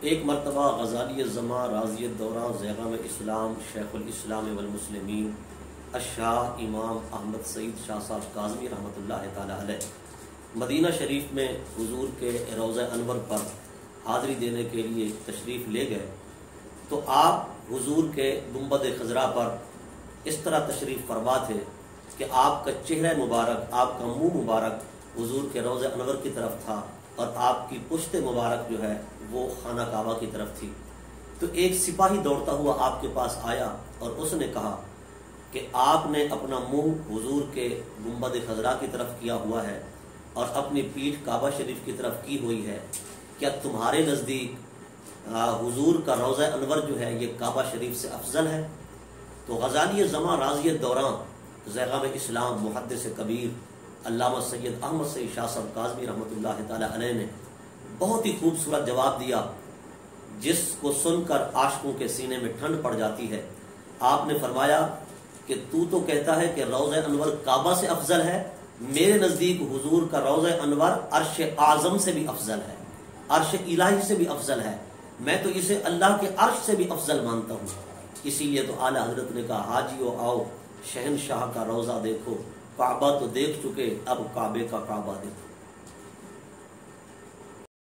ایک مرتبہ غزالی زماں راضی دورہ زیغام اسلام شیخ الاسلام والمسلمین الشاہ امام احمد سعید شاہ صاحب کازمی رحمۃ اللہ تعالی علیہ مدینہ شریف میں حضور کے روضہ انور پر حاضری دینے کے لیے تشریف لے گئے تو آپ حضور کے گنبد خضرا پر اس طرح تشریف فرما تھے کہ آپ کا چہرہ مبارک، آپ کا منہ مبارک حضور کے روضہ انور کی طرف تھا اور آپ کی پشت مبارک جو ہے وہ خانہ کعبہ کی طرف تھی۔ تو ایک سپاہی دوڑتا ہوا آپ کے پاس آیا اور اس نے کہا کہ آپ نے اپنا منہ حضور کے گنبد خضرا کی طرف کیا ہوا ہے اور اپنی پیٹھ کعبہ شریف کی طرف کی ہوئی ہے، کیا تمہارے نزدیک حضور کا روضہ انور جو ہے یہ کعبہ شریف سے افضل ہے؟ تو غزالی زماں راضی دوران زیغام اسلام محدث کبیر علامہ سید احمد سعید شاہ صاحب کازمی رحمۃ اللہ تعالی علیہ نے بہت ہی خوبصورت جواب دیا، جس کو سن کر عاشقوں کے سینے میں ٹھنڈ پڑ جاتی ہے۔ آپ نے فرمایا کہ تو کہتا ہے کہ روضہ انور کعبہ سے افضل ہے، میرے نزدیک حضور کا روضہ انور عرش اعظم سے بھی افضل ہے، عرش الہی سے بھی افضل ہے، میں تو اسے اللہ کے عرش سے بھی افضل مانتا ہوں۔ اسی لیے تو اعلیٰ حضرت نے کہا حاجیو آؤ شہنشاہ کا روضہ دیکھو، کعبہ تو دیکھ چکے اب کعبے کا کعبہ دیکھو۔